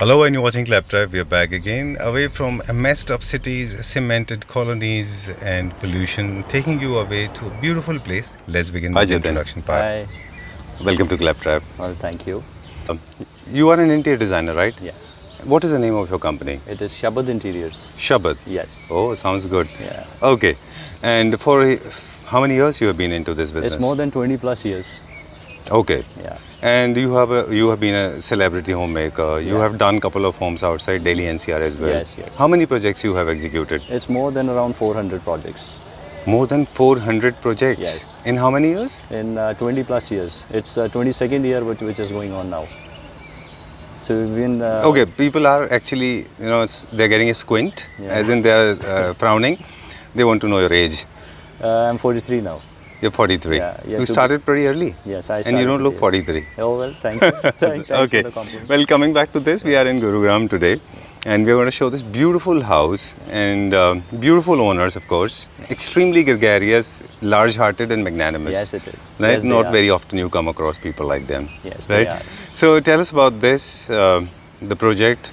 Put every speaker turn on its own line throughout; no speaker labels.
Hello, and you're watching Claptrap. We are back again, away from messed up cities, cemented colonies, and pollution, taking you away to a beautiful place. Let's begin with the introduction part.
Hi.
Welcome to Claptrap.
Well, thank you.
You are an interior designer, right?
Yes.
What is the name of your company?
It is Shabad Interiors.
Shabad.
Yes.
Oh, sounds good.
Yeah.
Okay. And for how many years you have been into this business?
It's more than 20 plus years.
Okay.
Yeah.
And you have been a celebrity homemaker. You
Yeah.
have done couple of homes outside Delhi NCR as well.
Yes, yes.
How many projects you have executed?
It's more than around 400 projects
More than 400 projects.
Yes.
In how many years?
in 20 plus years. It's 22nd year which is going on now. So we've been...
Okay, people are actually, they're getting a squint,
Yeah.
as in they're frowning. They want to know your age.
I'm 43 now.
You're 43.
Yeah, yeah,
You
to
started pretty early.
Yes, I
And you don't
started
look
pretty
43.
Oh, well, thank you. Thanks
Okay.
for the compliment.
Well, coming back to this, we are in Gurugram today. And we're going to show this beautiful house and beautiful owners, of course. Extremely gregarious, large-hearted and magnanimous.
Yes, it is.
Right?
Yes, they
Not
are.
very often you come across people like them.
Yes, they
right?
are.
So tell us about this, the project,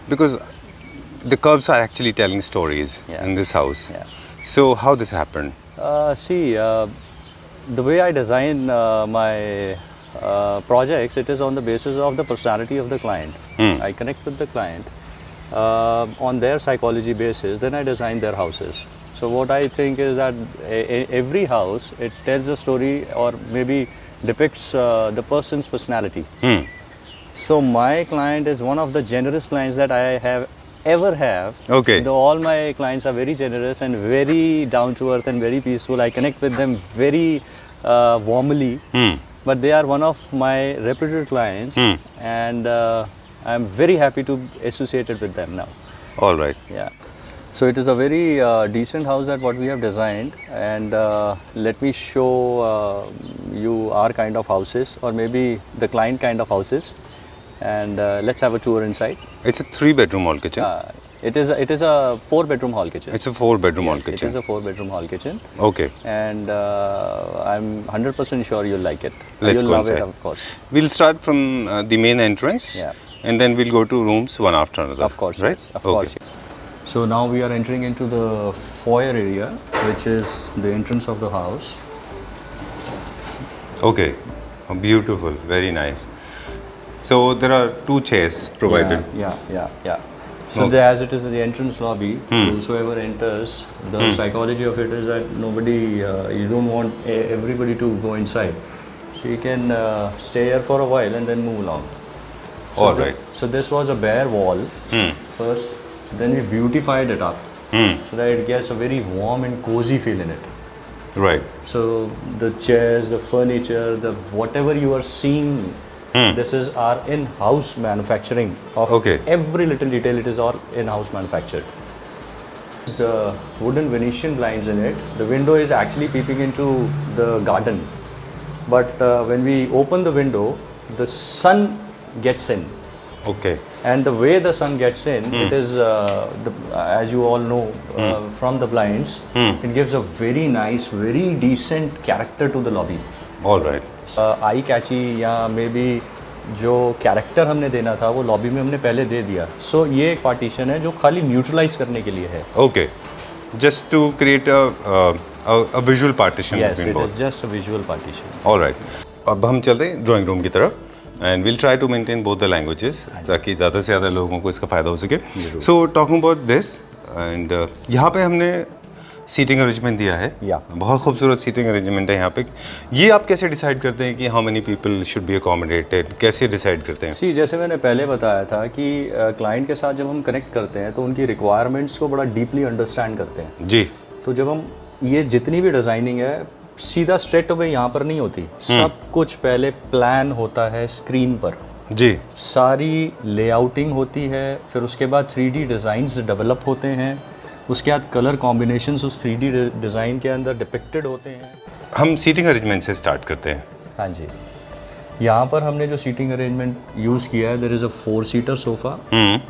because the curves are actually telling stories
Yeah.
in this house.
Yeah.
So how this happened?
The way I design my projects, it is on the basis of the personality of the client. I connect with the client on their psychology basis, then I design their houses. So what I think is that every house, it tells a story or maybe depicts the person's personality. So my client is one of the generous clients that I have ever have.
Okay.
Though all my clients are very generous and very down to earth and very peaceful, I connect with them very warmly. But they are one of my reputed clients, and I'm very happy to associate it with them now.
All right.
Yeah. So it is a very decent house that what we have designed, and let me show you our kind of houses, or maybe the client kind of houses, and let's have a tour inside.
It's a 3-bedroom hall kitchen.
It is a 4-bedroom hall kitchen.
It's a 4-bedroom hall
Yes,
kitchen.
It is a 4-bedroom hall kitchen,
Okay.
and I'm 100% sure you'll like it.
Let's
You'll
go
love
inside.
it, of course.
We'll start from the main entrance.
Yeah.
And then we'll go to rooms one after another.
Of course,
right?
yes, of
Okay.
course. So now we are entering into the foyer area, which is the entrance of the house.
Okay. Oh, beautiful. Very nice. So there are 2 chairs provided.
Yeah. So
Okay.
as it is the entrance lobby, whosoever enters, the psychology of it is that nobody, you don't want everybody to go inside. So you can stay here for a while and then move along. So
All right.
So this was a bare wall first, then we beautified it up so that it gets a very warm and cozy feel in it.
Right.
So the chairs, the furniture, the whatever you are seeing, this is our in-house manufacturing of
Okay.
every little detail. It is all in-house manufactured. The wooden Venetian blinds in it. The window is actually peeping into the garden, but when we open the window, the sun gets in.
Okay.
And the way the sun gets in, it is, as you all know, from the blinds, it gives a very nice, very decent character to the lobby.
All right.
आई कैची या may be जो character हमने देना था वो lobby में हमने पहले दे दिया. सो ये एक पार्टीशन है जो खाली न्यूट्रलाइज करने के लिए है.
Okay. Just to create a visual partition
Yes,
between
it
both.
is just a visual partition.
All right. अब हम चलते हैं ड्राइंग रूम की तरफ. And we'll try to maintain both the languages ताकि ज़्यादा से ज़्यादा लोगों को इसका फ़ायदा हो सके. So talking about this and यहाँ पे हमने सीटिंग अरेंजमेंट दिया है.
Yeah.
बहुत खूबसूरत सीटिंग अरेंजमेंट है यहाँ पे. ये आप कैसे डिसाइड करते हैं कि how many people should be accommodated, कैसे डिसाइड करते हैं?
सी जैसे मैंने पहले बताया था कि क्लाइंट के साथ जब हम कनेक्ट करते हैं तो उनकी रिक्वायरमेंट्स को बड़ा डीपली अंडरस्टैंड करते हैं.
जी.
तो जब हम ये जितनी भी डिज़ाइनिंग है सीधा स्ट्रेट अवे यहाँ पर नहीं होती. सब कुछ पहले प्लान होता है स्क्रीन पर.
जी.
सारी लेआउटिंग होती है, फिर उसके बाद 3D डिज़ाइंस डेवलप होते हैं, उसके बाद कलर कॉम्बिनेशंस उस 3D डिज़ाइन के अंदर डिपिक्टेड होते हैं.
हम सीटिंग अरेंजमेंट से स्टार्ट करते हैं.
हाँ जी. यहाँ पर हमने जो सीटिंग अरेंजमेंट यूज़ किया है, there is a four seater sofa,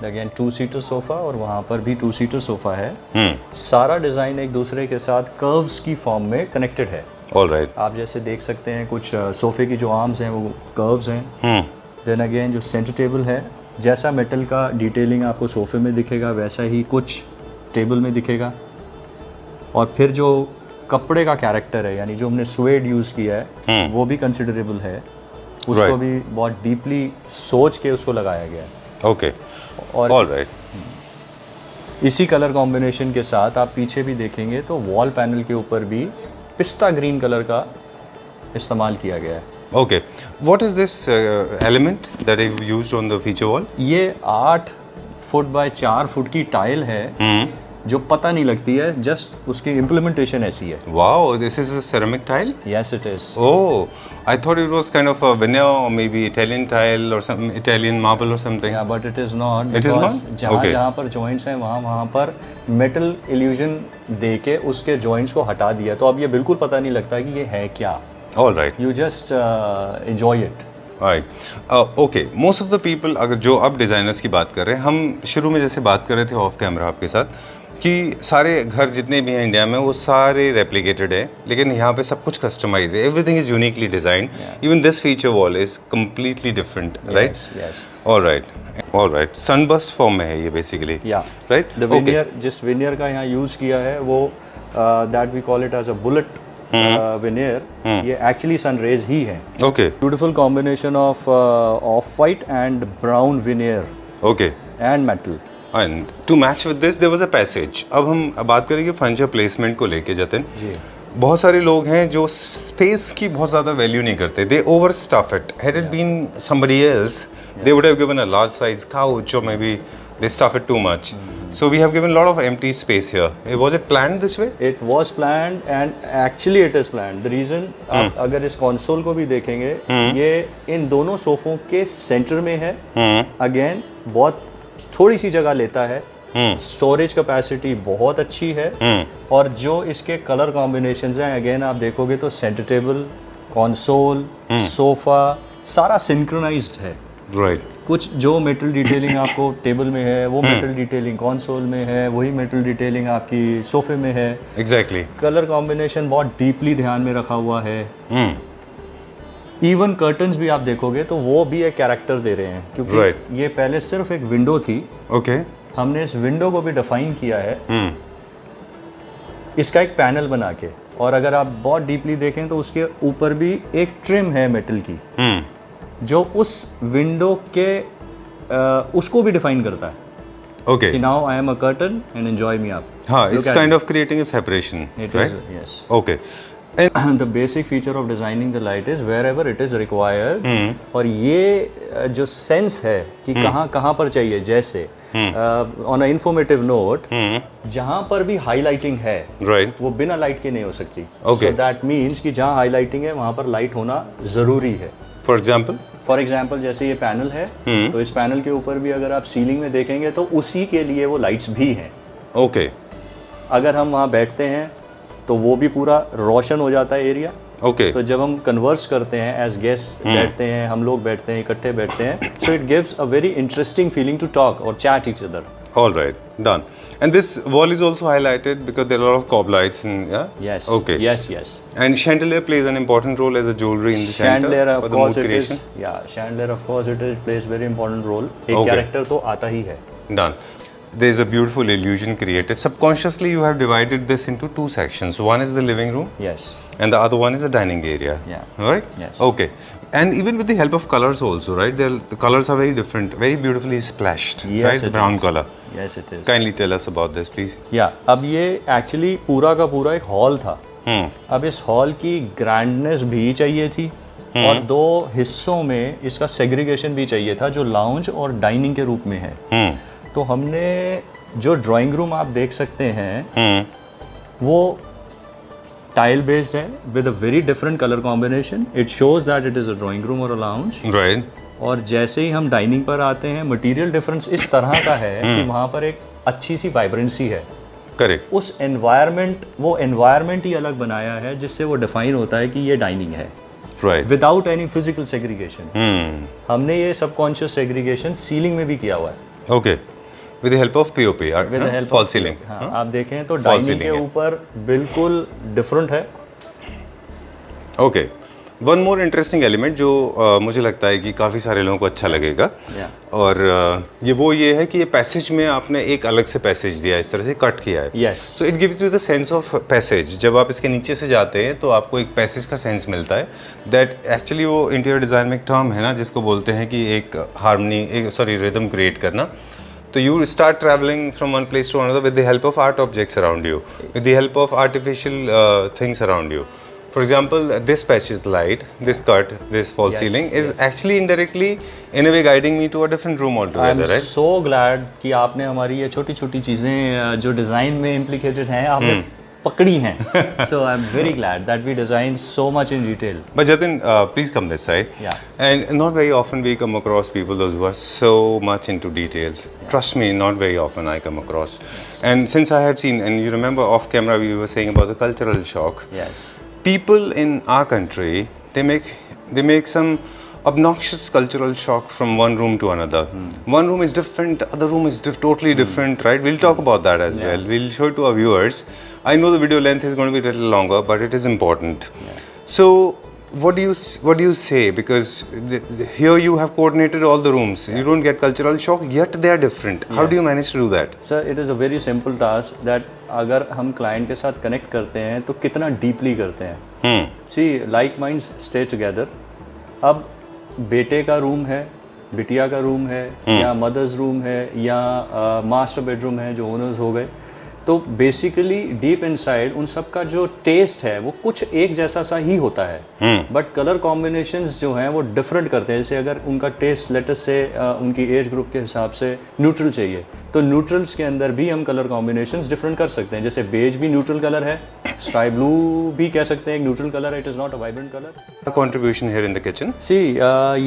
again two seater sofa, और वहाँ पर भी 2-सीटर सोफ़ा है. सारा डिज़ाइन एक दूसरे के साथ कर्व्स की फॉर्म में कनेक्टेड है.
All right.
आप जैसे देख सकते हैं कुछ सोफ़े की जो आर्म्स हैं वो कर्व्स हैं. देन अगेन जो सेंटर टेबल है जैसा मेटल का डिटेलिंग आपको सोफे में दिखेगा वैसा ही कुछ टेबल में दिखेगा। और फिर जो कपड़े का कैरेक्टर है, यानी जो हमने स्वेड यूज़ किया है वो भी कंसिडरेबल है, उसको
Right.
भी बहुत डीपली सोच के उसको लगाया गया है।
ओके,
और
ऑलराइट।
इसी कलर कॉम्बिनेशन के साथ आप पीछे भी देखेंगे तो वॉल पैनल के ऊपर भी पिस्ता ग्रीन कलर का इस्तेमाल किया गया है।
Okay, what is this element that you used on the feature wall?
ये 8 फुट बाय 4 फुट की टाइल है जो पता नहीं लगती है, जस्ट उसकी इम्प्लीमेंटेशन ऐसी है।
Wow, this is a ceramic tile?
Yes it is.
Oh, I thought it was kind of a veneer or maybe Italian tile or some Italian marble or something.
या but it is not.
It is not?
जहाँ
Okay.
जहाँ पर joints हैं वहाँ पर metal illusion दे के उसके joints को हटा दिया, तो अब ये बिल्कुल पता नहीं लगता कि ये है क्या।
All right.
You just enjoy it.
Right. Okay. Most of the people, अगर जो अब डिज़ाइनर्स की बात कर रहे हैं, हम शुरू में जैसे बात कर रहे थे ऑफ कैमरा आपके साथ कि सारे घर जितने भी हैं इंडिया में वो सारे रेप्लिकेटेड है, लेकिन यहाँ पे सब कुछ कस्टमाइज है। Everything is uniquely designed. Even this feature wall is completely different, right?
Yes.
All right. Sunburst form में है ये बेसिकली,
या
राइट?
द विनियर, जिस विनियर का यहाँ यूज़ किया है वो that we call it as a bullet veneer, ये एक्चुअली सन रेज ही है।
Okay,
beautiful combination of of white and brown veneer
okay.
And metal.
And to match with this there was a passage. अब हम बात करेंगे furniture placement को लेके जतिन।
जी।
बहुत सारे लोग हैं जो स्पेस की बहुत ज़्यादा वैल्यू नहीं करते। They over stuff it. Had it been somebody else they would have given a large size couch or maybe they stuff it too much. So we have given a lot of empty space here. Was it planned this way?
It was planned and actually it is planned. The reason आप अगर इस console को भी देखेंगे, ये इन दोनों सोफों के सेंटर में है। अगेन बहुत थोड़ी सी जगह लेता है, स्टोरेज कैपेसिटी बहुत अच्छी है, और जो इसके कलर कॉम्बिनेशंस हैं अगेन आप देखोगे तो सेंटर टेबल, कंसोल, सोफा सारा सिंक्रोनाइज्ड है।
राइट।
कुछ जो मेटल डिटेलिंग आपको टेबल में है वो मेटल डिटेलिंग कंसोल में है, वही मेटल डिटेलिंग आपकी सोफे में है।
एग्जैक्टली।
कलर कॉम्बिनेशन बहुत डीपली ध्यान में रखा हुआ है। इवन कर्टन्स भी आप देखोगे तो वो भी एक कैरेक्टर दे रहे हैं, क्योंकि ये पहले सिर्फ एक विंडो थी।
ओके।
हमने इस विंडो को भी डिफाइन किया है इसका एक पैनल बना के, और अगर आप बहुत डीपली देखें तो उसके ऊपर भी एक ट्रिम है मेटल की जो उस विंडो के उसको भी डिफाइन करता है।
ओके।
कि now I am a curtain and enjoy me up.
हाँ, it's kind of creating a separation, right?
Yes.
Okay.
The basic feature of designing the light is wherever it is required, और ये जो sense है कि कहाँ पर चाहिए, जैसे ऑन अ इंफॉर्मेटिव नोट जहाँ पर भी हाईलाइटिंग है,
राइट,
वो बिना लाइट के नहीं हो सकती।
Okay.
सो दैट मीन्स कि जहाँ हाईलाइटिंग है वहाँ पर लाइट होना ज़रूरी है।
फॉर एग्जाम्पल
जैसे ये पैनल है, तो इस पैनल के ऊपर भी अगर आप सीलिंग में देखेंगे तो उसी के लिए वो लाइट्स भी हैं।
ओके।
अगर हम वहाँ बैठते हैं तो वो भी पूरा रोशन हो जाता है एरिया।
ओके।
तो जब हम कन्वर्स करते हैं एज गेस्ट बैठते हैं, हम लोग बैठते हैं, इकट्ठे बैठते हैं, so it gives a very interesting feeling to talk और chat each other.
All right, done. And this wall is also highlighted because there are a lot of cob lights and
Yes.
Okay.
Yes.
And chandelier plays an important role as a jewelry in the
Chandelier,
center
of
for the mood
course, it is.
creation.
Yeah, chandelier, of course, it is plays very important role. एक
Okay.
Character तो आता ही है।
Done. There is a beautiful illusion created. Subconsciously, you have divided this into two sections. One is the living room,
Yes.
and the other one is the dining area.
Yeah.
Right?
Yes.
Okay. And even with the help of colors also, right? The colors are very different, very beautifully splashed,
Yes,
right?
it
Brown
is.
color.
Yes, it is.
Kindly tell us about this, please.
या अब ये actually पूरा का पूरा एक hall था। अब इस हॉल की ग्रैंडनेस भी चाहिए थी, और दो हिस्सों में इसका सेग्रीगेशन भी चाहिए था जो लाउंज और डाइनिंग के रूप में है। तो हमने जो ड्राइंग रूम आप देख सकते हैं वो टाइल बेस्ड है with a very different colour combination. It shows that it is a drawing room और अ लाउंज।
Right.
और जैसे ही हम डाइनिंग पर आते हैं, मटेरियल डिफरेंस इस तरह का है कि वहाँ पर एक अच्छी सी वाइब्रेंसी है।
Correct.
उस वो एनवायरनमेंट ही अलग बनाया है जिससे वो डिफाइन होता है कि ये डाइनिंग है,
Right.
Without any physical segregation. हमने ये सबकॉन्शियस सेग्रीगेशन सीलिंग में भी किया हुआ है।
Okay. With the help of POP,
with the help
false ceiling.
हाँ, आप देखें तो डाइनिंग
ceiling
के
है।
ऊपर बिल्कुल डिफरेंट है।
Okay. One more interesting element जो मुझे लगता है कि काफ़ी सारे लोगों को अच्छा लगेगा और ये है कि ये पैसेज में आपने एक अलग से पैसेज दिया है, इस तरह से कट किया है।
Yes,
so it gives you the sense of passage. जब आप इसके नीचे से जाते हैं तो आपको एक पैसेज का सेंस मिलता है। दैट एक्चुअली वो इंटीरियर डिज़ाइन में एक टर्म है ना जिसको बोलते हैं कि एक हार्मनी रिदम क्रिएट करना। So you start traveling from one place to another with the help of art objects around you, with the help of artificial things around you. For example, this patch is light, this cut, this false ceiling is actually indirectly in a way guiding me to a different room altogether, right?
so glad कि आपने हमारी ये छोटी छोटी चीज़ें जो design में implicated हैं आपने पकड़ी हैं. So I'm very glad that we designed so much in detail.
But Jatin, please come this side.
Yeah.
And not very often we come across people those who are so much into details. Trust me, not very often I come across. And since I have seen, and you remember off camera we were saying about the cultural shock.
Yes.
People in our country, they make some obnoxious cultural shock from one room to another. One room is different, the other room is totally different, right? We'll talk about that as well. We'll show it to our viewers. I know the video length is going to be a little longer, but it is important. So, what do you say? Because here you have coordinated all the rooms. You don't get cultural shock, yet they are different. How do you manage to do that?
Sir, it is a very simple task that अगर हम client के साथ connect करते हैं तो कितना deeply करते हैं. See, like minds stay together. अब बेटे का रूम है, बिटिया का रूम है, या मदर्स रूम है, या मास्टर बेडरूम है जो ओनर्स हो गए, तो बेसिकली डीप इनसाइड उन सब का जो टेस्ट है वो कुछ एक जैसा सा ही होता है, बट कलर कॉम्बिनेशंस जो हैं वो डिफरेंट करते हैं. जैसे अगर उनका टेस्ट लेटेस्ट से उनकी एज ग्रुप के हिसाब से न्यूट्रल चाहिए तो न्यूट्रल्स के अंदर भी हम कलर कॉम्बिनेशंस डिफरेंट कर सकते हैं. जैसे बेज भी न्यूट्रल कलर है, स्काई ब्लू भी कह सकते हैं एक न्यूट्रल कलर है, it is not a vibrant colour.
Contribution here in the kitchen.
सी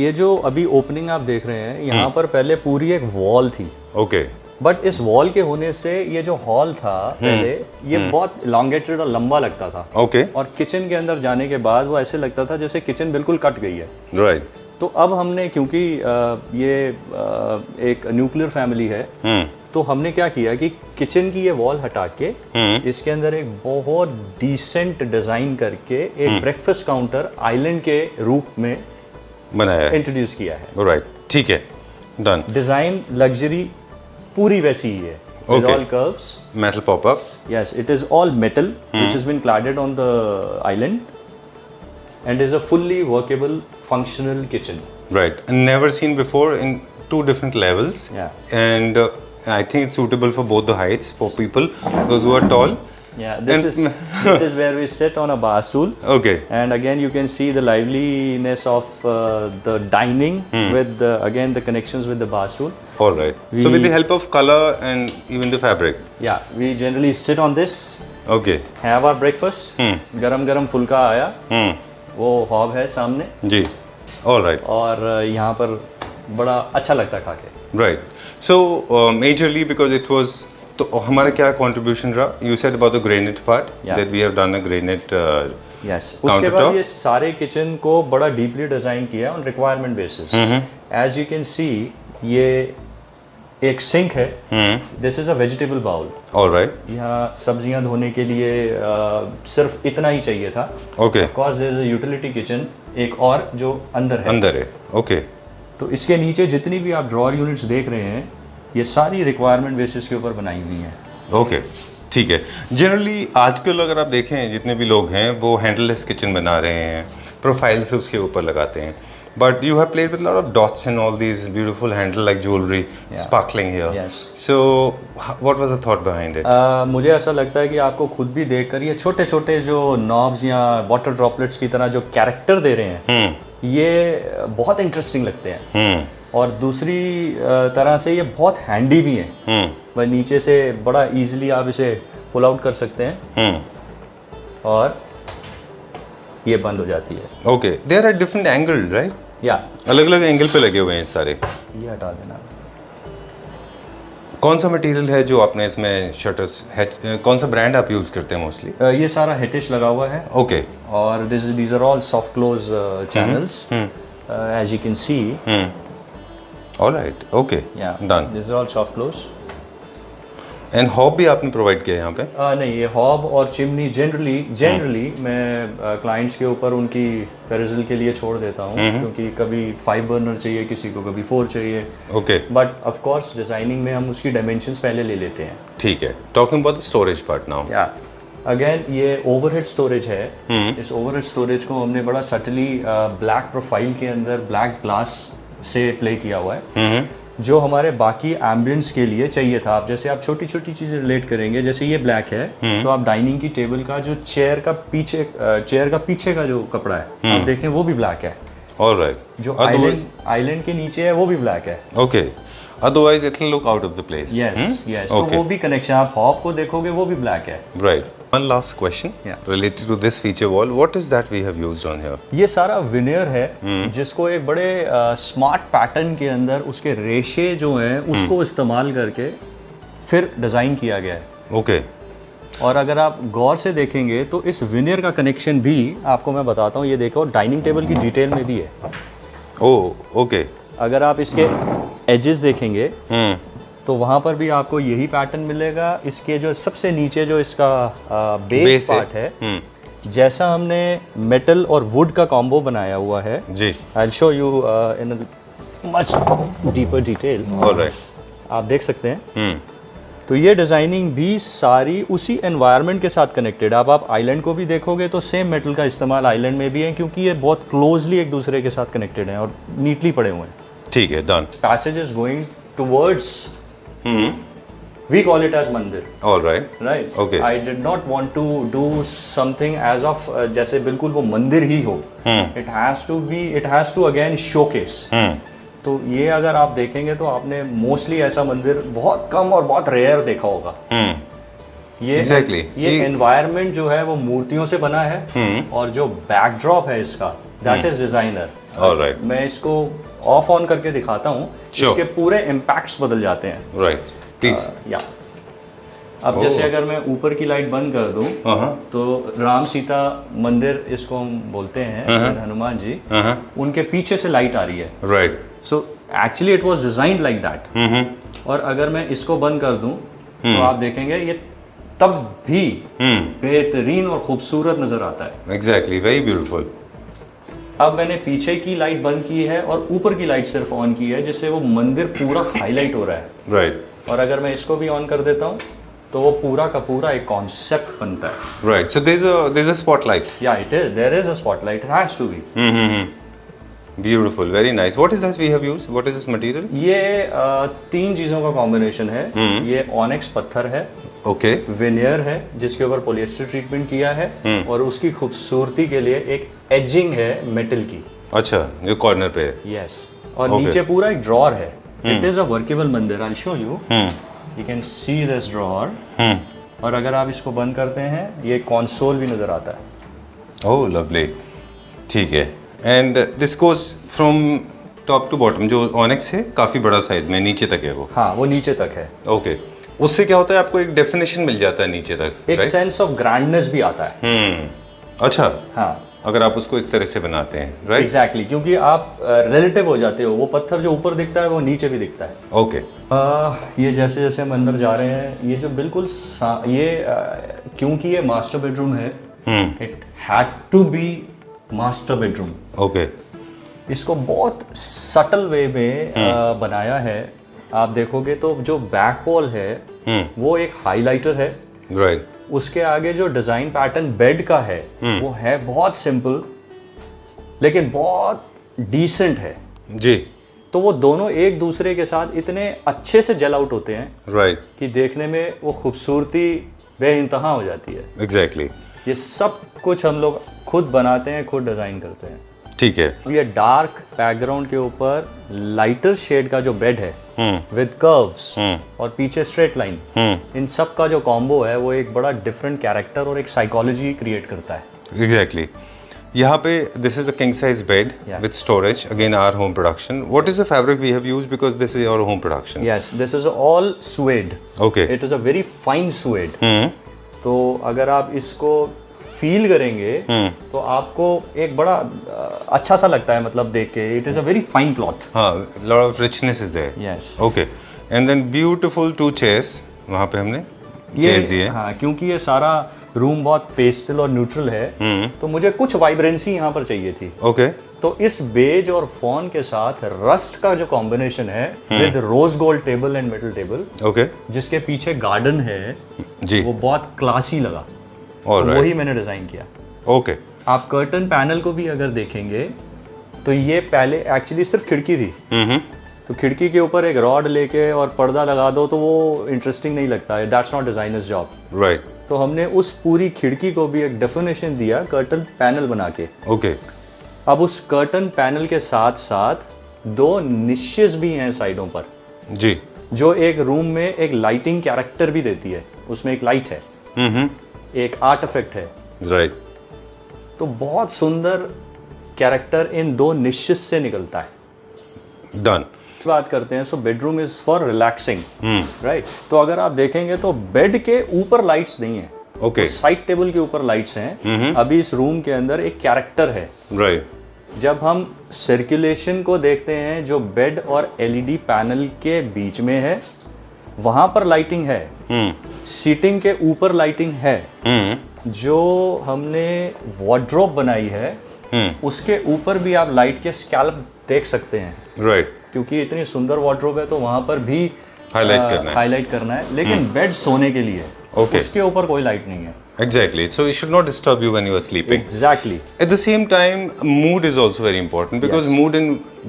ये जो अभी ओपनिंग आप देख रहे हैं यहाँ पर पहले पूरी एक वॉल थी.
Okay.
बट इस वॉल के होने से ये जो हॉल था पहले ये बहुत लॉन्गेटेड और लंबा लगता था.
Okay.
और किचन के अंदर जाने के बाद वो ऐसे लगता था जैसे किचन बिल्कुल कट गई है.
Right.
तो अब हमने क्योंकि ये एक न्यूक्लियर फैमिली है तो हमने क्या किया कि किचन की ये वॉल हटा के इसके अंदर एक बहुत डिसेंट डिजाइन करके एक ब्रेकफास्ट काउंटर आइलैंड के रूप में
बनाया है,
इंट्रोड्यूस किया है.
राइट. ठीक है, डन.
डिजाइन लग्जरी पूरी वैसी ही है. With all curves.
Metal pop-up.
Yes, it is all metal which has been cladded on the island and is a fully workable, functional kitchen.
Right. And never seen before in two different levels.
Yeah.
And I think it's suitable for both the heights for people, those who are tall.
Yeah, this is where we sit on a bar stool.
Okay.
And again, you can see the liveliness of the dining with again the connections with the bar stool.
All right. So with the help of color and even the fabric.
Yeah, we generally sit on this.
Okay.
Have our breakfast. गरम फुल्का आया. वो hob है सामने.
जी. All right.
और यहाँ पर बड़ा अच्छा लगता है खा के.
Right. So majorly because it was, तो हमारा क्या contribution रहा? You said about the granite part that we have done a granite
yes. उसके बाद ये सारे किचन को बड़ा डीपली डिजाइन किया on requirement basis. As you can see ये एक सिंक है. This is a vegetable bowl.
All right.
यहाँ सब्जियाँ धोने के लिए सिर्फ इतना ही चाहिए था.
Okay.
Of course there is a utility kitchen एक और जो अंदर है.
अंदर है. Okay.
तो इसके नीचे जितनी भी आप ड्रॉअर यूनिट्स देख रहे हैं ये सारी रिक्वायरमेंट बेसिस के ऊपर बनाई हुई हैं.
ओके, ठीक है. जनरली आजकल अगर आप देखें जितने भी लोग हैं वो हैंडललेस किचन बना रहे हैं, प्रोफाइल से उसके ऊपर लगाते हैं. But you have played with lot of dots and all these beautiful handle like jewellery sparkling here. So what was the thought behind it?
मुझे ऐसा लगता है कि आपको खुद भी देखकर ये छोटे छोटे जो नॉब्स या वाटर ड्रॉपलेट्स की तरह जो कैरेक्टर दे रहे हैं ये बहुत इंटरेस्टिंग लगते हैं. और दूसरी तरह से ये बहुत हैंडी भी हैं. वह नीचे से बड़ा इजीली आप इसे पुल आउट कर सकते हैं और ये बंद हो जाती है.
Okay, they are at different angle, right?
या
अलग अलग एंगल पे लगे हुए हैं सारे.
ये हटा देना.
कौन सा मटेरियल है जो आपने इसमें शटर्स है, कौन सा ब्रांड आप यूज़ करते हैं मोस्टली?
ये सारा हेटिश लगा हुआ है.
ओके.
और these are all soft close channels as you can see.
All right. Okay.
Yeah.
Done.
These are all soft close.
And hob भी आपने प्रोवाइड किया है यहाँ पे?
नहीं, ये हॉब और चिमनी जनरली मैं क्लाइंट्स के ऊपर उनकी पेरिजल के लिए छोड़ देता हूँ, क्योंकि कभी 5 बर्नर चाहिए किसी को, कभी 4 चाहिए।
Okay,
but of course designing में हम उसकी डायमेंशंस पहले ले लेते हैं।
ठीक है। Talking about the storage part now.
या अगेन ये ओवरहेड स्टोरेज है। इस ओवरहेड स्टोरेज को हमने बड़ा सटली ब्लैक प्रोफाइल के अंदर ब्लैक ग्लास से प्ले किया हुआ है, जो हमारे बाकी एम्बियंस के लिए चाहिए था। आप जैसे आप छोटी छोटी चीज़ें रिलेट करेंगे, जैसे ये ब्लैक है तो आप डाइनिंग की टेबल का जो चेयर का पीछे का जो कपड़ा है आप देखें वो भी ब्लैक है।
ऑलराइट,
जो आइलैंड के नीचे है वो भी ब्लैक है।
Okay, otherwise it will look out of the place.
Yes, तो वो भी कनेक्शन आप हॉब को देखोगे वो भी ब्लैक है।
Right. One last question related to this feature wall, what is that we have used on here?
ये सारा विनियर है, जिसको एक बड़े स्मार्ट पैटर्न के अंदर उसके रेशे जो हैं उसको इस्तेमाल करके फिर डिज़ाइन किया गया है।
ओके,
और अगर आप गौर से देखेंगे तो इस विनियर का कनेक्शन भी आपको मैं बताता हूँ। ये देखो डाइनिंग टेबल की डिटेल में भी है।
ओह ओके,
अगर आप इसके एजेस देखेंगे तो वहाँ पर भी आपको यही पैटर्न मिलेगा। इसके जो सबसे नीचे जो इसका बेस पार्ट है, जैसा हमने मेटल और वुड का कॉम्बो बनाया हुआ है
जी,
I will show you in much deeper detail.
Alright,
आप देख सकते हैं। तो ये डिज़ाइनिंग भी सारी उसी एनवायरनमेंट के साथ कनेक्टेड। आप आइलैंड को भी देखोगे तो सेम मेटल का इस्तेमाल आइलैंड में भी है, क्योंकि ये बहुत क्लोजली एक दूसरे के साथ कनेक्टेड हैं और नीटली पड़े हुए हैं।
ठीक है, done.
Passage is going towards, we call it as mandir.
All right.
Right.
Okay.
I did not want to do something as of जैसे बिल्कुल वो मंदिर ही हो. It has to again showcase. तो ये अगर आप देखेंगे तो आपने मोस्टली ऐसा मंदिर बहुत कम और बहुत रेयर देखा होगा। ये
Exactly.
ये एनवायरनमेंट जो है वो मूर्तियों से बना है, और जो बैकड्रॉप है इसका दैट इज डिजाइनर।
Alright.
मैं इसको ऑफ ऑन करके दिखाता हूँ।
Sure.
इसके पूरे इम्पैक्ट्स बदल जाते हैं।
Right, please.
या अब जैसे अगर मैं ऊपर की लाइट बंद कर दूं तो राम सीता मंदिर इसको हम बोलते हैं, हनुमान जी, उनके पीछे से लाइट आ रही है।
Right,
so actually it was designed like that. और अगर मैं इसको बंद कर दूं तो आप देखेंगे ये तब भी बेहतरीन और खूबसूरत नजर आता है।
Exactly, very beautiful.
अब मैंने पीछे की लाइट बंद की है और ऊपर की लाइट सिर्फ ऑन की है, जिससे वो मंदिर पूरा हाईलाइट हो रहा है।
राइट,
और अगर मैं इसको भी ऑन कर देता हूँ तो वो पूरा का पूरा एक कॉन्सेप्ट बनता है।
Right, so there is a spotlight.
या it is, there is a spotlight, it has to be.
Beautiful, very nice. What is that we have used? What is this material?
ये 3 चीज़ों का कॉम्बिनेशन है। ये onyx पत्थर है,
okay,
veneer है जिसके ऊपर पॉलिएस्टर ट्रीटमेंट किया है, और उसकी खूबसूरती के लिए एक एजिंग है मेटल की।
अच्छा, जो कॉर्नर पे है।
यस, और नीचे पूरा एक ड्रॉर है। इट इज अ वर्केबल मंदिर। आई will show you. You can see this drawer. और अगर आप इसको बंद करते हैं ये कंसोल भी नजर आता है।
ओह लवली, ठीक है। And this goes from top to bottom. जो ऑनेक्स है काफ़ी बड़ा साइज में, नीचे तक है वो।
हाँ, वो नीचे तक है।
ओके, उससे क्या होता है, आपको एक डेफिनेशन मिल जाता है नीचे तक,
एक सेंस ऑफ ग्रैंडनेस भी आता है।
अच्छा,
हाँ,
अगर आप उसको इस तरह से बनाते हैं, राइट?
एग्जैक्टली, क्योंकि आप रिलेटिव हो जाते हो। वो पत्थर जो ऊपर दिखता है वो नीचे भी दिखता है।
ओके,
ये जैसे जैसे हम अंदर जा रहे हैं, ये जो बिल्कुल क्योंकि ये मास्टर बेडरूम है, it had to be master bedroom.
Okay,
इसको बहुत सटल वे में बनाया है। आप देखोगे तो जो बैक वॉल है वो एक हाइलाइटर है।
राइट,
उसके आगे जो डिजाइन पैटर्न बेड का है वो है बहुत सिंपल लेकिन बहुत डिसेंट है
जी।
तो वो दोनों एक दूसरे के साथ इतने अच्छे से जेल आउट होते हैं,
राइट,
कि देखने में वो खूबसूरती बेइंतहा हो जाती है।
एग्जैक्टली।
ये सब कुछ हम लोग खुद बनाते हैं, खुद डिजाइन करते हैं।
ठीक है।
ये डार्क बैकग्राउंड के ऊपर लाइटर शेड का जो बेड है विद कर्व्स और पीछे स्ट्रेट लाइन, इन सब का जो कॉम्बो है वो एक बड़ा डिफरेंट कैरेक्टर और एक साइकोलॉजी क्रिएट करता है।
एग्जैक्टली। यहाँ पे this is a king size bed with storage, again our home production. What is the fabric we have used, because this is our home production?
Yes, this is all suede.
Okay,
it is a very fine suede. तो अगर आप इसको feel करेंगे तो आपको एक बड़ा अच्छा सा लगता है, मतलब देख के। It is a very fine cloth.
हाँ, lot of richness is there.
Yes.
Okay, and then beautiful 2 chairs वहाँ पे हमने चेयर्स दिए हैं।
हाँ, क्योंकि ये सारा रूम बहुत पेस्टल और न्यूट्रल है, तो मुझे कुछ वाइब्रेंसी यहाँ पर चाहिए थी।
ओके।
तो इस बेज और फॉन के साथ रस्ट का जो कॉम्बिनेशन है with rose gold table and metal table,
okay
जिसके पीछे गार्डन है,
जी,
वो बहुत क्लासी लगा।
और
तो वही मैंने डिजाइन किया।
ओके।
आप कर्टन पैनल को भी अगर देखेंगे तो ये पहले एक्चुअली सिर्फ खिड़की थी, तो खिड़की के ऊपर एक रॉड लेके और पर्दा लगा दो तो वो इंटरेस्टिंग नहीं लगता है, that's not designers job,
right.
तो हमने उस पूरी खिड़की को भी एक डेफिनेशन दिया कर्टन पैनल बना के।
ओके।
अब उस कर्टन पैनल के साथ साथ 2 निशेस भी हैं साइडों पर,
जी,
जो एक रूम में एक लाइटिंग कैरेक्टर भी देती है। उसमें एक लाइट है, एक आर्ट इफेक्ट है,
राइट।
तो बहुत सुंदर कैरेक्टर इन 2 निशेस से निकलता है।
डन।
बात करते हैं, so bedroom is for relaxing, right. तो अगर आप देखेंगे तो बेड के ऊपर लाइट्स नहीं है,
ओके,
साइड टेबल के ऊपर लाइट्स हैं। अभी इस रूम के अंदर एक कैरेक्टर है,
राइट।
जब हम सर्कुलेशन को देखते हैं जो बेड और एलईडी पैनल के बीच में है, वहां पर लाइटिंग है, सीटिंग के ऊपर लाइटिंग है, जो हमने वार्डरोब बनाई है उसके ऊपर भी आप लाइट के स्कैल्प देख सकते हैं,
राइट।
क्योंकि इतनी सुंदर वार्डरोब है तो वहां पर भी
हाईलाइट
करना है, लेकिन बेड सोने के लिए, उसके ऊपर कोई लाइट नहीं है।
Exactly. So it should not disturb you when you are sleeping.
Exactly.
At the same time, mood is also very important because mood in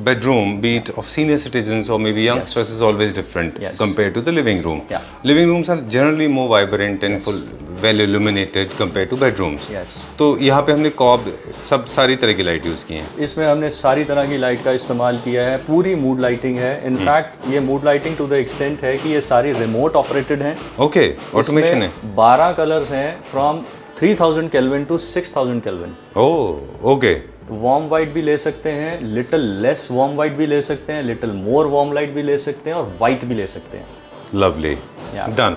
bedroom, be it of senior citizens or maybe youngsters, is always different compared to the living room.
Yeah.
Living rooms are generally more vibrant and full, well illuminated compared to bedrooms.
Yes.
तो यहाँ पे हमने cob सब सारी तरह की light use की हैं।
इसमें हमने सारी तरह की लाइट का इस्तेमाल किया है, पूरी मूड लाइटिंग है। इनफैक्ट ये mood lighting to the extent है कि ये सारी रिमोट ऑपरेटेड हैं।
ओके, ऑटोमेशन है।
12 कलर्स हैं from 3000 kelvin to 6000 kelvin.
Oh, okay.
Warm white भी ले सकते हैं, लिटिल लेस वार्म वाइट भी ले सकते हैं, लिटिल मोर वार्म लाइट भी ले सकते हैं, और वाइट भी ले सकते हैं।
Lovely.
Yeah.
Done.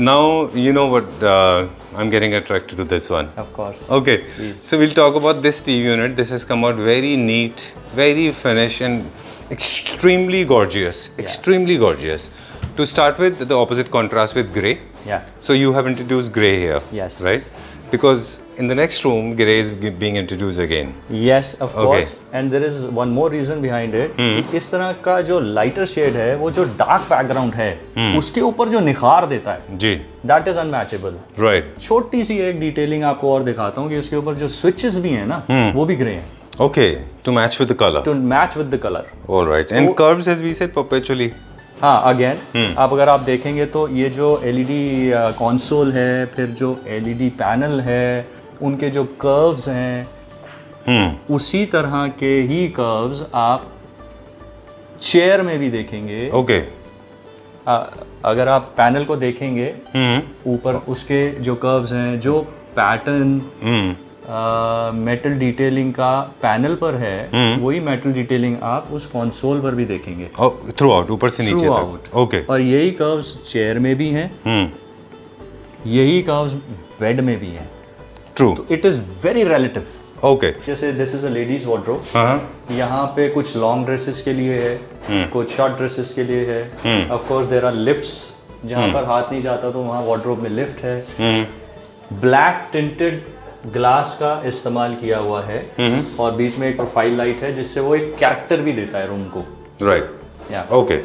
Now you know what I'm getting attracted to this one.
Of course.
Okay. So we'll talk about this TV unit. This has come out very neat, very finished, and extremely gorgeous. Extremely gorgeous. To start with, the opposite contrast with grey.
Yeah.
So you have introduced grey here.
Yes.
Right? Because in the next room, grey is being introduced again.
Yes, of course. And there is one more reason behind it. कि इस तरह का जो lighter shade है, वो जो dark background है, उसके ऊपर जो निखार देता है,
जी,
that is unmatchable.
Right.
छोटी सी एक डिटेलिंग आपको और दिखाता हूँ कि इसके ऊपर जो स्विचेस भी हैं ना, वो भी ग्रे हैं.
Okay, to match with the color.
To match with the color.
All right. And curves, as we said, perpetually.
हाँ, अगेन आप अगर आप देखेंगे तो ये जो एलईडी कंसोल है, फिर जो एलईडी पैनल है, उनके जो कर्व्स हैं, उसी तरह के ही कर्व्स आप चेयर में भी देखेंगे.
ओके.
अगर आप पैनल को देखेंगे, ऊपर उसके जो कर्व्स हैं, जो पैटर्न मेटल डिटेलिंग का पैनल पर है, वही मेटल डिटेलिंग आप उस कंसोल पर भी देखेंगे.
थ्रू आउट, ऊपर से नीचे तक. ओके.
और यही कर्व्स चेयर में भी हैं, यही कर्व्स बेड में भी हैं.
True.
It is very relative.
Okay.
जैसे this is a ladies wardrobe. यहाँ पे कुछ लॉन्ग ड्रेसेस के लिए है, कुछ शॉर्ट ड्रेसेस के लिए है. Of course there are lifts, जहाँ पर हाथ नहीं जाता तो वहाँ वार्डरोब में लिफ्ट है. ब्लैक टिंटेड ग्लास का इस्तेमाल किया हुआ है, और बीच में एक प्रोफाइल लाइट है जिससे वो एक कैरेक्टर भी देता है रूम को.
राइट.
या
ओके.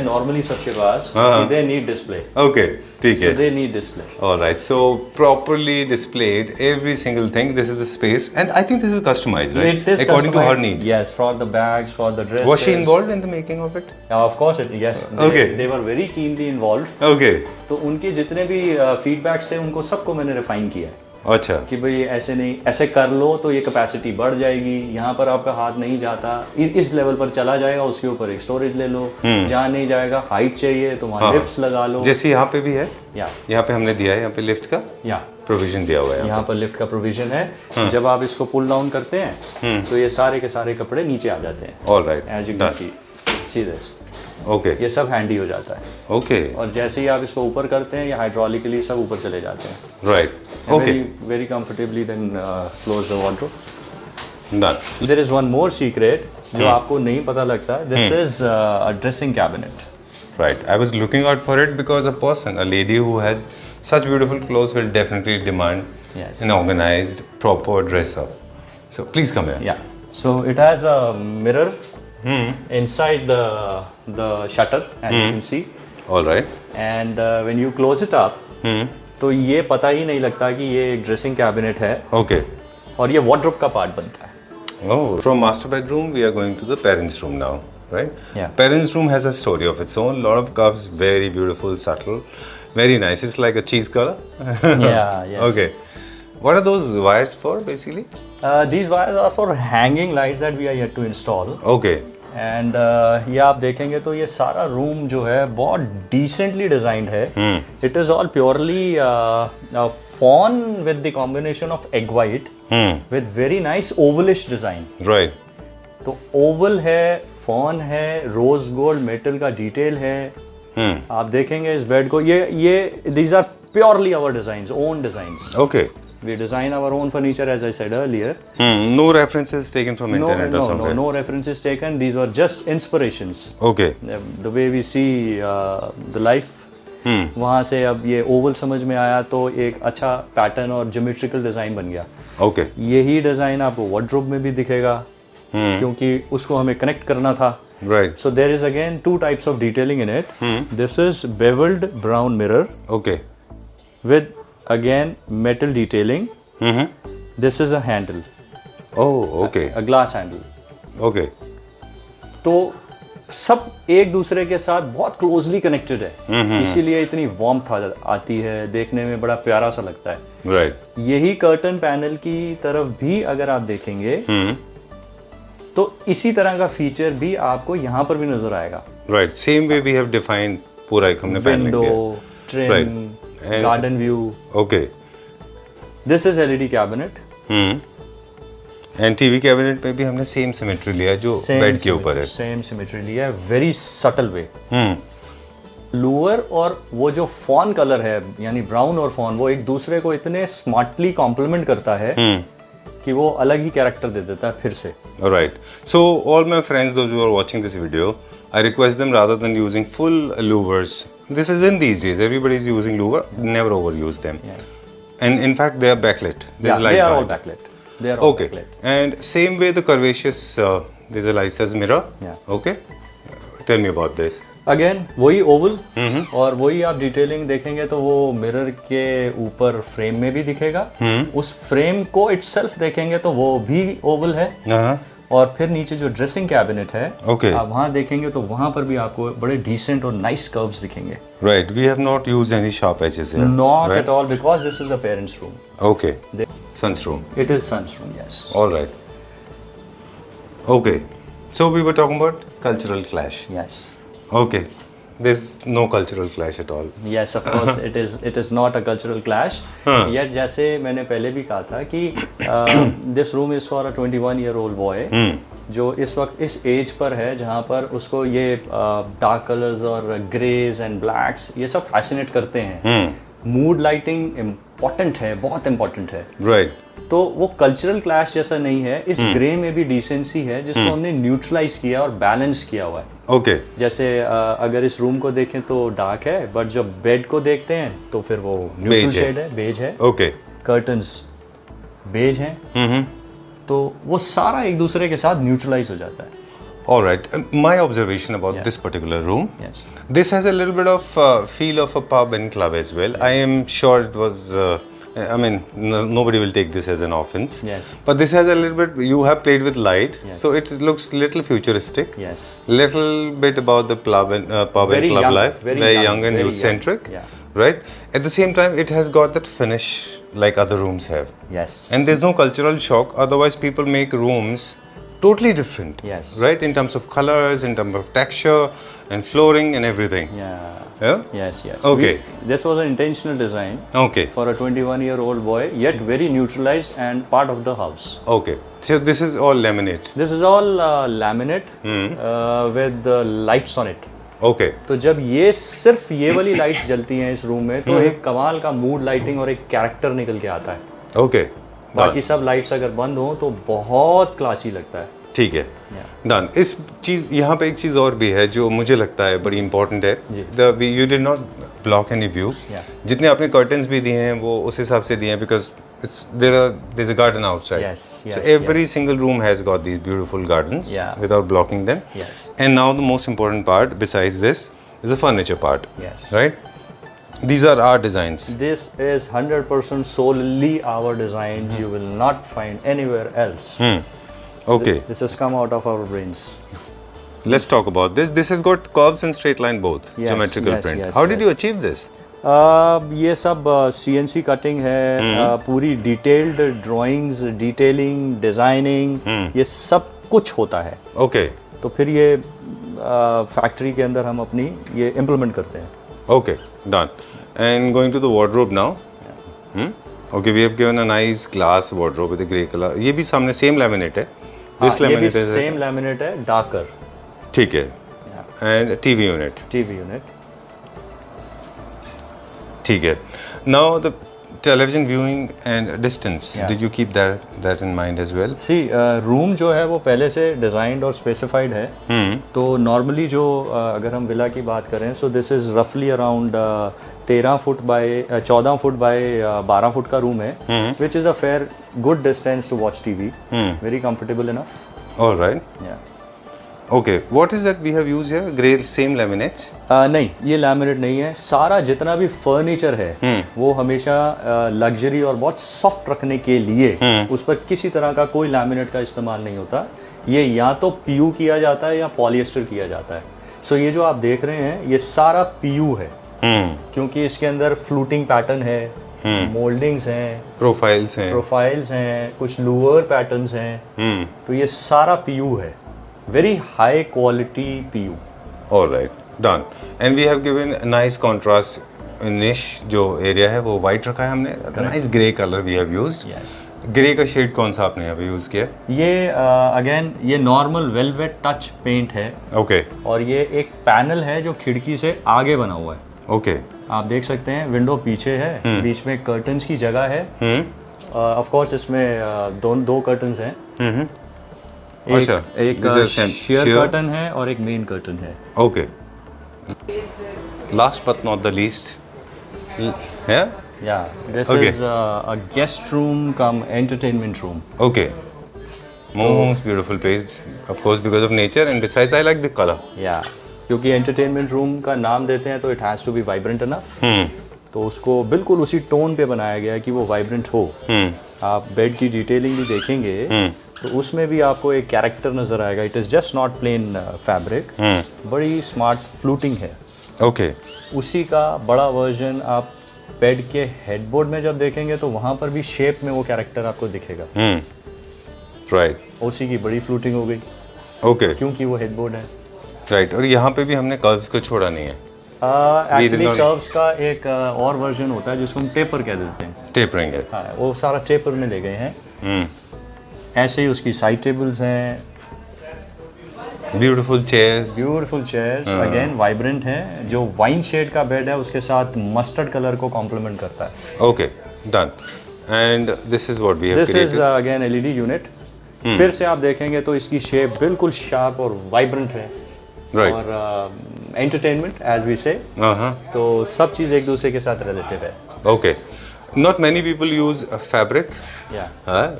नॉर्मली सबके पास दे नीड डिस्प्ले.
ओके, ठीक है.
So they need display.
All right. So properly displayed every single thing. This is the space, and I think this is customized, right?
It is
according to her
customized.
need.
Yes, for the bags, for the dresses.
Was she involved in the making of it?
Of course, yes.
Okay.
They were very keenly involved.
Okay.
तो उनके जितने भी feedbacks थे, उनको सबको मैंने refine किया है.
अच्छा.
कि भाई ऐसे नहीं, ऐसे कर लो तो ये कैपेसिटी बढ़ जाएगी, यहाँ पर आपका हाथ नहीं जाता, इस लेवल पर चला जाएगा, उसके ऊपर एक स्टोरेज ले लो. जहाँ नहीं जाएगा, हाइट चाहिए तो वहाँ लिफ्ट्स लगा लो.
जैसे यहाँ पे भी है.
यहाँ
पे हमने दिया है, यहाँ पे लिफ्ट का प्रोविजन दिया हुआ है.
यहाँ पर लिफ्ट का प्रोविजन है. जब आप इसको पुल डाउन करते हैं तो ये सारे के सारे कपड़े नीचे आ जाते हैं.
All right.
As you can see this.
Okay.
ये सब हैंडी हो जाता है.
ओके.
और जैसे ही आप इसको ऊपर करते हैं, ये हाइड्रोलिकली सब ऊपर चले जाते हैं.
Right. Okay.
Very comfortably then close the wardrobe.
Done.
There is one more secret जो आपको नहीं पता लगता. This is a dressing cabinet.
Right. I was looking out for it because a person, a lady who has such beautiful clothes will definitely demand
Yes.
an organized, proper dress up. So please come here.
Yeah. So it has a mirror inside the shutter, as you can see.
All right.
And when you close it up, तो ये पता ही नहीं लगता कि ये एक dressing cabinet है
Okay.
और ये वार्डरोब का पार्ट बनता है.
Oh, from master bedroom we are going to the parents' room now, right?
Yeah.
Parents' room has a story of its own. Lot of curves, very beautiful, subtle, very nice. It's like a cheese color.
Yeah, yes.
Okay. What are those wires for, basically?
These wires are for hanging lights that we are yet to install.
Okay.
And ये आप देखेंगे तो ये सारा room जो है बहुत decently designed है. It is all purely fawn with the combination of egg white with very nice ovalish design.
Right.
तो ओवल है, फॉन है, रोज गोल्ड मेटल का डिटेल है. आप देखेंगे इस बेड को, ये these are purely our designs, own designs.
Okay.
We design our own furniture, as I said earlier.
No references taken from internet or something.
No references taken. These were just inspirations.
Okay.
The way we see the life. वहाँ से अब ये Oval समझ में आया तो एक अच्छा पैटर्न और ज्योमेट्रिकल डिजाइन बन गया.
Okay.
यही डिजाइन आपको वार्डरोब में भी दिखेगा क्योंकि उसको हमें कनेक्ट करना था.
Right.
So there is again two types of detailing in it. This is beveled brown mirror
Okay.
with again metal detailing. This is a handle,
Oh, okay.
a glass handle.
Okay.
तो सब एक दूसरे के साथ बहुत closely connected है. इसीलिए इतनी वार्मथ आती है, देखने में बड़ा प्यारा सा लगता है.
Right.
यही कर्टन पैनल की तरफ भी अगर आप देखेंगे तो इसी तरह का फीचर भी आपको यहाँ पर भी नजर आएगा.
Right. Same way we have defined पूरा एक हमने पैनल
विंडो,
किया.
Trim,
And-
garden view.
Okay.
This is LED cabinet.
And TV cabinet में भी हमने सेम सिमेट्री लिया जो बेड के ऊपर है.
सेम सिमेट्री लिया है, वेरी सटल वे. लोअर और वो जो फॉन कलर है यानी ब्राउन और फॉन, वो एक दूसरे को इतने स्मार्टली कॉम्प्लीमेंट करता है कि वो अलग ही कैरेक्टर दे देता है फिर से.
Right. So all my friends, those who are watching this video, I request them rather than using full louvers. This is in these days. Everybody is using louver. Never overuse them.
Yeah.
And in fact, they are backlit. There's light
they are all
behind.
backlit. They are all
Okay.
backlit.
And same way the curvaceous, there's a light-size mirror.
Yeah.
Okay. Tell me about this.
Again वही Oval और वही आप detailing देखेंगे तो वो mirror के ऊपर frame में भी दिखेगा. उस फ्रेम को इटसेल्फ देखेंगे तो वो भी ओवल है.
Uh-huh.
और फिर नीचे जो ड्रेसिंग कैबिनेट है
Okay.
आप वहाँ देखेंगे तो वहाँ पर भी आपको बड़े डिसेंट और नाइस कर्व्स दिखेंगे.
Right. We have not used any sharp edges here.
Not
right?
at all, because this is a parent's room.
Okay. Son's room.
It is son's room, yes.
All right. Okay. So we were talking about cultural clash.
Yes.
Okay. There's no cultural clash at all.
Yes, of course, it is not a cultural clash. Yet जैसे मैंने पहले भी कहा था कि this room is for a 21-year-old boy जो इस वक्त इस एज पर है जहाँ पर उसको ये डार्क कलर्स और ग्रेज एंड ब्लैक्स ये सब फैसिनेट करते हैं. मूड लाइटिंग इम्पॉर्टेंट है, बहुत इम्पॉर्टेंट है.
Right.
तो वो कल्चरल क्लैश जैसा नहीं है. इस ग्रे में भी डिसेंसी है जिसको हमने न्यूट्रलाइज किया और बैलेंस किया हुआ है.
Okay.
जैसे अगर इस रूम को देखें तो डार्क है, बट जब बेड को देखते हैं तो फिर वो न्यूट्रल
Beige है.
शेड है, बेज है.
Okay.
कर्टन्स बेज हैं. तो वो सारा एक दूसरे के साथ न्यूट्रलाइज हो जाता है.
All right. My observation about this particular room.
Yes.
This has a little bit of feel of a pub and club as well. I am sure it was. I mean, nobody will take this as an offense.
Yes.
But this has a little bit. You have played with light,
Yes.
so it looks little futuristic.
Yes.
Little bit about the pub and
Very
club
young,
life.
very young,
and
very
youth centric.
young. Yeah.
Right. At the same time, it has got that finish like other rooms have.
Yes.
And there's no cultural shock. Otherwise, people make rooms totally different.
Yes.
Right? In terms of colors, in terms of texture, and flooring and everything.
Yeah.
Yeah?
Yes. Yes.
Okay.
This was an intentional design
Okay.
for a 21-year-old boy, yet very neutralized and part of the house.
Okay. So this is all laminate.
This is all laminate with lights on it.
Okay.
तो जब ये सिर्फ ये वाली lights जलती हैं इस room में तो एक कमाल का मूड लाइटिंग और एक कैरेक्टर निकल के आता है.
Okay.
बाकी सब लाइट्स अगर बंद हो तो बहुत क्लासी लगता है.
ठीक है, डन। इस चीज़ यहाँ पे एक चीज़ और भी है जो मुझे लगता है बड़ी इंपॉर्टेंट है। You did not block any view. जितने आपने कर्टन्स भी दिए हैं वो उस हिसाब से दिए हैं, because there's a garden outside.
Yes,
So every single room has got these beautiful gardens without blocking them.
Yes.
And now the most important part besides this is the furniture part.
Yes.
Right? These are our designs.
This is 100% solely our design. You will not find anywhere else.
Okay.
This has come out of our brains.
Let's talk about this. This has got curves and straight line both.
Yes,
Geometrical
yes,
print.
yes,
How
yes.
did you achieve this?
ये सब CNC cutting है, पूरी detailed drawings, detailing, designing, ये सब कुछ होता है।
Okay.
तो फिर ये फैक्ट्री के अंदर हम अपनी ये इम्प्लीमेंट करते हैं।
Okay. Done. And going to the wardrobe now. Okay, we have given a nice glass wardrobe with a grey color. ये भी सामने same laminate है. This
ये भी
laminate is
सेम लैमिनेट है, डार्कर।
ठीक है। And TV unit.
TV unit.
ठीक है। Now the television viewing and distance.
Yeah.
Did you keep that in mind as well?
See room जो है वो पहले से डिज़ाइंड और स्पेसिफाइड है। तो नॉर्मली जो अगर हम विला की बात करें, सो दिस इज़ रफली around 13 foot by 14 foot by 12 foot का रूम है, which is a fair good distance to watch TV, very comfortable enough.
All right. Okay. What is that we have used here? Grey same laminates.
नहीं, ये laminate नहीं है। सारा जितना भी furniture है वो हमेशा लग्जरी और बहुत सॉफ्ट रखने के लिए उस पर किसी तरह का कोई लैमिनेट का इस्तेमाल नहीं होता। ये या तो पीयू किया जाता है या पॉलिएस्टर किया जाता है। सो ये जो आप देख रहे हैं ये सारा पीयू है, क्योंकि इसके अंदर फ्लूटिंग पैटर्न है, मोल्डिंग्स हैं, प्रोफाइल्स हैं, कुछ लूअर पैटर्न्स हैं। तो ये सारा पीयू है, very high quality PU.
All right, done. And we have given a nice contrast niche. जो area है वो white रखा है हमने. The nice grey color we have used.
Yes.
Grey का शेड कौन सा आपने यहाँ पे यूज किया?
ये अगेन ये नॉर्मल वेलवेट टच पेंट है।
ओके।
और ये एक पैनल है जो खिड़की से आगे बना हुआ है।
ओके।
आप देख सकते हैं विंडो पीछे है, बीच में कर्टन्स की जगह है। ऑफ कोर्स इसमें दो कर्टन्स हैं। एक शेयर कर्टन है और एक मेन कर्टन है।
Okay. Last but not the least,
this is a guest room cum entertainment room.
Okay. Most beautiful place, of course, because of nature, and besides I like the color.
क्योंकि entertainment room का नाम देते हैं तो it has to be vibrant enough. तो उसको बिल्कुल उसी टोन पे बनाया गया है कि वो वाइब्रेंट हो। आप बेड की डिटेलिंग भी देखेंगे तो उसमें भी आपको एक कैरेक्टर नजर आएगा। It is just not plane fabric, बड़ी स्मार्ट फ्लूटिंग है।
ओके।
उसी का बड़ा वर्जन आप बेड के हेडबोर्ड में जब देखेंगे तो वहाँ पर भी शेप में वो कैरेक्टर आपको दिखेगा।
राइट।
उसी की बड़ी फ्लूटिंग हो गई।
ओके।
क्योंकि वो हेडबोर्ड है।
राइट। और यहाँ पे भी हमने कर्व्स को छोड़ा नहीं है।
एक्चुअली कर्व्स का एक और वर्जन होता है जिसको हम टेपर कह देते हैं।
टेपरिंग है।
हाँ, वो सारा टेपर में ले गए हैं। ऐसे ही उसकी साइड टेबल्स हैं,
ब्यूटीफुल चेयर्स
अगेन वाइब्रेंट हैं। जो वाइन शेड का बेड है उसके साथ मस्टर्ड कलर को कॉम्प्लीमेंट करता है।
Okay, done. And this is what we have created.
This is again LED unit. फिर से आप देखेंगे तो इसकी शेप बिल्कुल शार्प और वाइब्रेंट है।
राइट।
और एंटरटेनमेंट एज वी से, तो सब चीज़ एक दूसरे के साथ रिलेटिव है।
Okay. Not many people use fabric,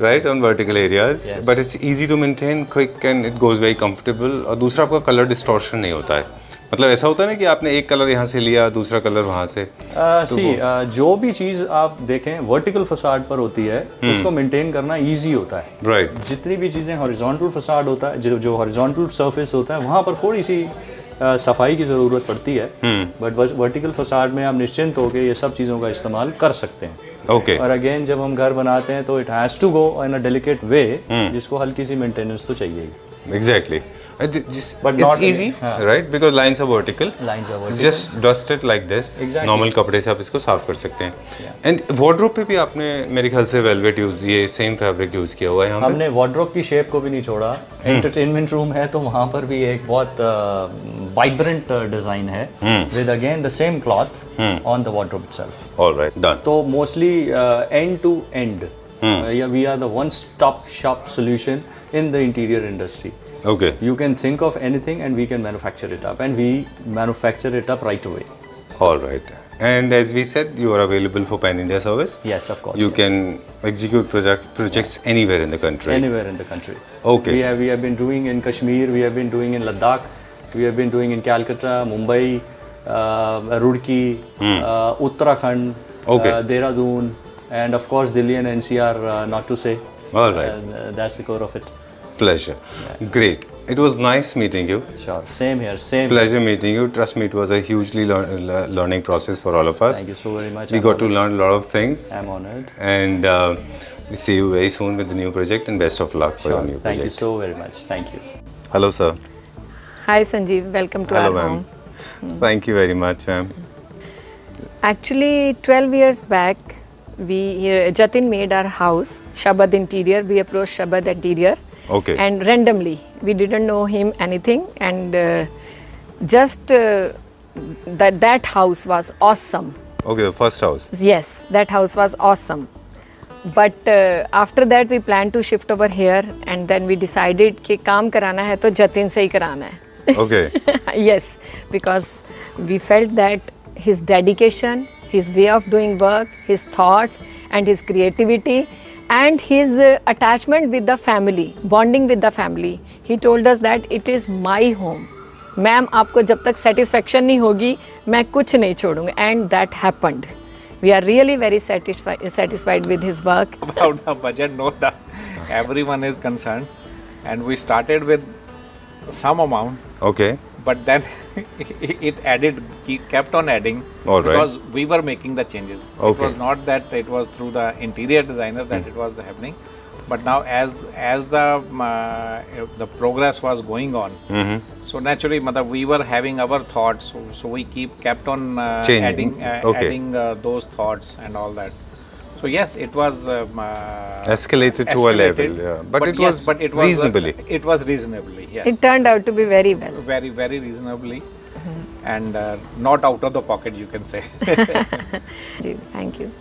right, on vertical areas, but it's easy to maintain, quick, and it goes very comfortable. और दूसरा आपका कलर डिस्टॉर्शन नहीं होता है। मतलब ऐसा होता है ना कि आपने एक कलर यहाँ से लिया, दूसरा कलर वहाँ से।
जो भी चीज़ आप देखें वर्टिकल फसाड पर होती है उसको मेंटेन करना इजी होता है।
राइट।
जितनी भी चीज़ें हॉरिजॉन्टल फसाड होता है, जो हॉरिजॉन्टल सरफेस होता है वहाँ पर थोड़ी सी सफाई की ज़रूरत पड़ती है। बट वर्टिकल फसाड में आप निश्चिंत होकर ये सब चीज़ों का इस्तेमाल कर सकते हैं।
ओके।
और अगेन जब हम घर बनाते हैं तो it has to go in a delicate way, जिसको हल्की सी मेंटेनेंस तो चाहिए ही।
Exactly. But not easy, right? Because lines are vertical. Just dust it like this. Normal कपड़े से आप इसको साफ कर सकते हैं। And wardrobe पे भी आपने मेरे ख्याल से velvet यूज, ये सेम फैब्रिक यूज किया हुआ है यहाँ पे।
हमने wardrobe की शेप को भी नहीं छोड़ा। एंटरटेनमेंट रूम है तो वहाँ पर भी एक बहुत वाइब्रेंट डिजाइन है with again the same cloth on the wardrobe itself.
All right, done.
तो mostly end to end, we are the one stop shop solution in the interior industry.
Okay.
You can think of anything and we can manufacture it up, and we manufacture it up right away.
All right. And as we said, you are available for Pan India service.
Yes, of course.
You
yes.
can execute projects anywhere in the country.
Anywhere in the country.
Okay.
We have been doing in Kashmir, we have been doing in Ladakh, we have been doing in Calcutta, Mumbai, Roorkee, Uttarakhand,
Okay.
Dehradun, and of course Delhi and NCR, not to say.
All right.
And, that's the core of it.
Pleasure. Great. It was nice meeting you.
Sure. Same here. Same.
Pleasure meeting you. Trust me, it was a hugely learning process for all of us.
Thank you so very much.
We got to learn a lot of things.
I'm honored.
And we see you very soon with the new project, and best of luck for your new
Thank
project.
you so very much. Thank you.
Hello, sir.
Hi Sanjeev, welcome to
Hello,
our
ma'am.
home.
Thank you very much, ma'am.
Actually, 12 years back, Jatin made our house, Shabad Interior. We approached Shabad Interior.
Okay.
And randomly, we didn't know him anything, and that house was awesome.
Okay, the first house.
Yes, that house was awesome. But after that, we planned to shift over here, and then we decided कि काम कराना है तो जतिन से ही कराना है.
Okay.
Yes, because we felt that his dedication, his way of doing work, his thoughts and his creativity and his attachment with the family, bonding with the family. He told us that it is my home. Ma'am आपको जब तक satisfaction नहीं होगी मैं कुछ नहीं छोड़ूंगा, and that happened. We are really very satisfied with his work.
About the budget, no, everyone is concerned, and we started with some amount,
Okay.
but then it kept on adding.
All right.
Because we were making the changes.
Okay.
It was not that it was through the interior designer that it was happening, but now as the progress was going on, so naturally, we were having our thoughts, so we kept on
Changing.
adding those thoughts and all that. So yes, it was
Escalated to a level, yeah. But it was reasonably.
It was reasonably, yes.
It turned out to be very well.
Very, very reasonably, and not out of the pocket, you can say.
Thank you.